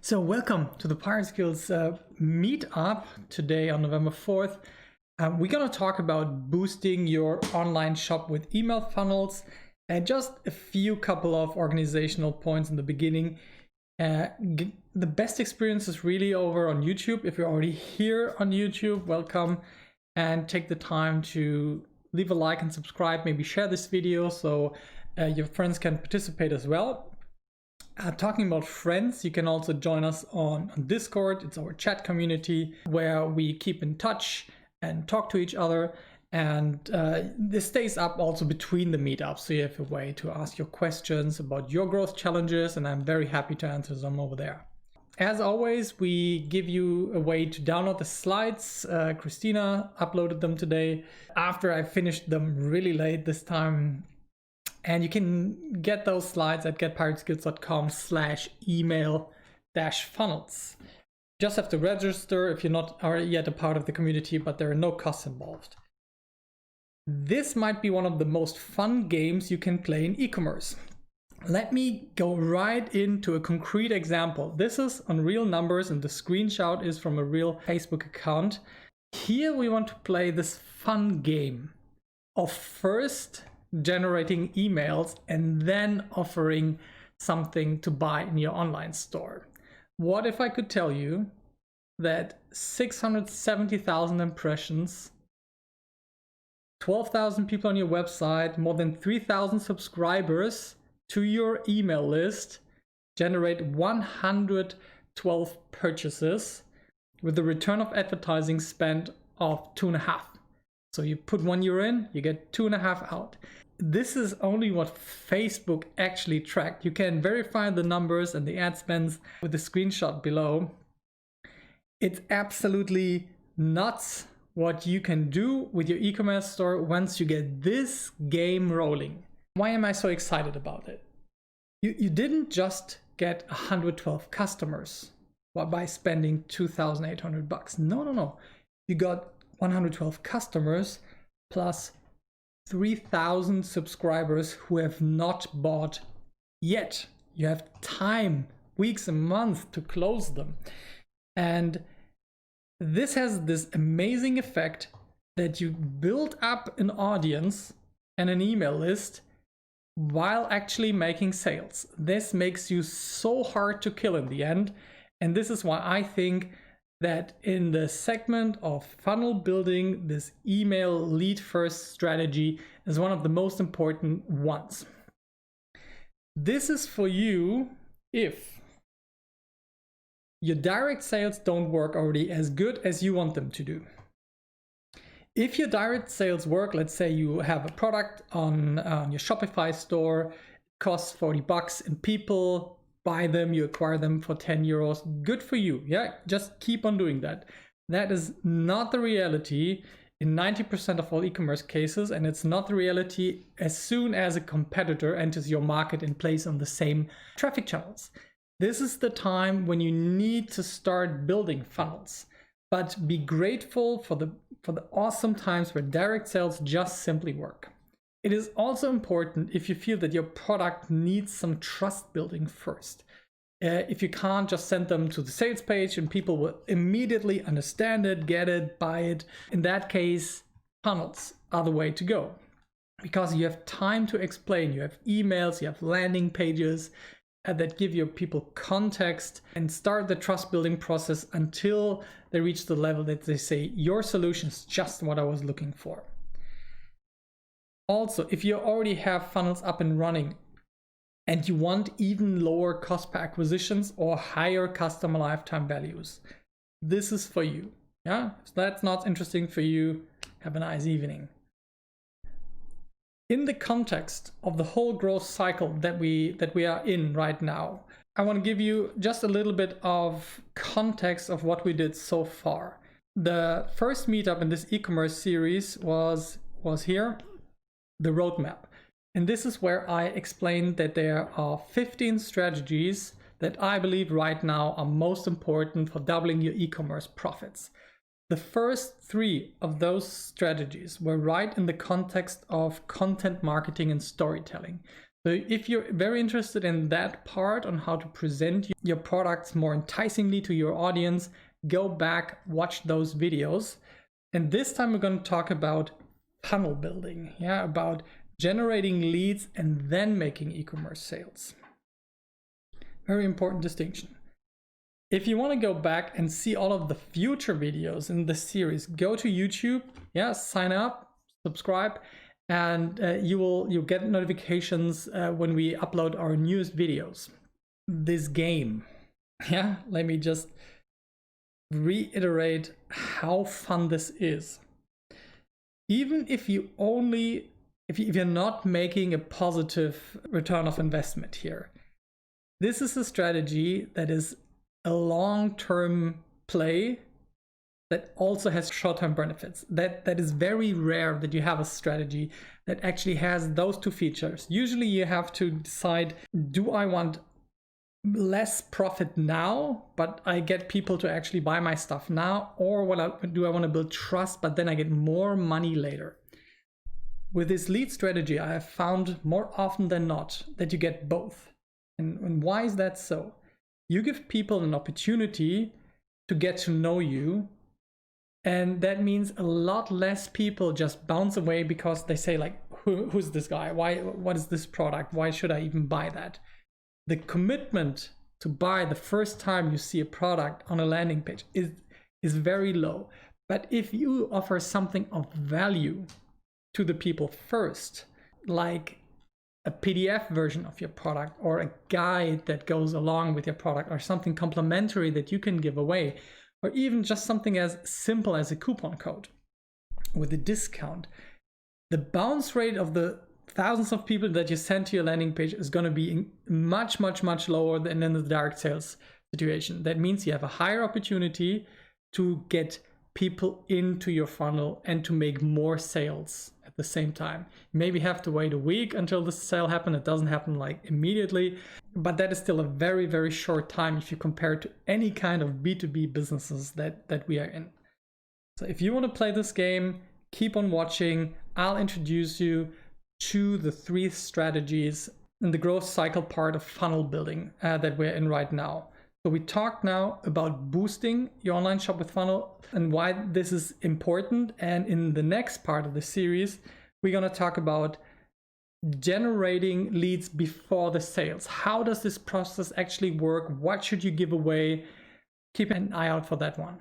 So welcome to the Pirate Skills meetup today on November 4th. We're going to talk about boosting your online shop with email funnels and just a couple of organizational points in the beginning. The best experience is really over on YouTube. If you're already here on YouTube, welcome, and take the time to leave a like and subscribe, maybe share this video so your friends can participate as well. Talking about friends, you can also join us on Discord. It's our chat community where we keep in touch and talk to each other. And this stays up also between the meetups. So you have a way to ask your questions about your growth challenges, and I'm very happy to answer them over there. As always, we give you a way to download the slides. Christina uploaded them today after I finished them really late this time. And you can get those slides at getpirateskills.com/email-funnels. Just have to register if you're not yet a part of the community, but there are no costs involved. This might be one of the most fun games you can play in e-commerce. Let me go right into a concrete example. This is on real numbers and the screenshot is from a real Facebook account. Here we want to play this fun game of first generating emails and then offering something to buy in your online store. What if I could tell you that 670,000 impressions, 12,000 people on your website, more than 3,000 subscribers to your email list generate 112 purchases with a return of advertising spend of 2.5. So you put €1 in, you get 2.5 out. This is only what Facebook actually tracked. You can verify the numbers and the ad spends with the screenshot below. It's absolutely nuts what you can do with your e-commerce store once you get this game rolling. Why am I so excited about it? You didn't just get 112 customers by spending $2,800. No. You got 112 customers plus 3,000 subscribers who have not bought yet. You have time, weeks and months to close them. And this has this amazing effect that you build up an audience and an email list while actually making sales. This makes you so hard to kill in the end. And this is why I think that in the segment of funnel building, this email lead first strategy is one of the most important ones. This is for you if your direct sales don't work already as good as you want them to do. If your direct sales work, let's say you have a product on your Shopify store, it costs $40 and people buy them, you acquire them for €10. Good for you. Yeah, just keep on doing that. That is not the reality in 90% of all e-commerce cases, and it's not the reality as soon as a competitor enters your market and plays on the same traffic channels. This is the time when you need to start building funnels, but be grateful for the awesome times where direct sales just simply work. It is also important if you feel that your product needs some trust building first. If you can't just send them to the sales page and people will immediately understand it, get it, buy it, in that case, funnels are the way to go. Because you have time to explain, you have emails, you have landing pages that give your people context and start the trust building process until they reach the level that they say, your solution is just what I was looking for. Also, if you already have funnels up and running and you want even lower cost per acquisitions or higher customer lifetime values, this is for you. Yeah, if that's not interesting for you, have a nice evening. In the context of the whole growth cycle that we are in right now, I want to give you just a little bit of context of what we did so far. The first meetup in this e-commerce series was here. The roadmap. And this is where I explained that there are 15 strategies that I believe right now are most important for doubling your e-commerce profits. The first 3 of those strategies were right in the context of content marketing and storytelling. So if you're very interested in that part on how to present your products more enticingly to your audience, go back, watch those videos. And this time we're going to talk about funnel building, about generating leads and then making e-commerce sales. Very important distinction. If you want to go back and see all of the future videos in this series, go to YouTube, sign up, subscribe, and you'll get notifications when we upload our newest videos. This game, let me just reiterate how fun this is. Even if you're not making a positive return of investment here, this is a strategy that is a long-term play that also has short-term benefits. That is very rare that you have a strategy that actually has those two features. Usually you have to decide, do I want less profit now, but I get people to actually buy my stuff now, or do I want to build trust, but then I get more money later? With this lead strategy, I have found more often than not that you get both. And why is that so? You give people an opportunity to get to know you, and that means a lot less people just bounce away because they say like, who's this guy? What is this product? Why should I even buy that? The commitment to buy the first time you see a product on a landing page is very low. But if you offer something of value to the people first, like a PDF version of your product or a guide that goes along with your product or something complementary that you can give away, or even just something as simple as a coupon code with a discount, the bounce rate of the thousands of people that you send to your landing page is going to be much, much, much lower than in the direct sales situation. That means you have a higher opportunity to get people into your funnel and to make more sales at the same time. You maybe have to wait a week until the sale happens. It doesn't happen like immediately, but that is still a very, very short time if you compare it to any kind of B2B businesses that we are in. So if you want to play this game, keep on watching. I'll introduce you to the 3 strategies in the growth cycle part of funnel building that we're in right now. So we talked now about boosting your online shop with funnel and why this is important. And in the next part of the series, we're going to talk about generating leads before the sales. How does this process actually work? What should you give away? Keep an eye out for that one.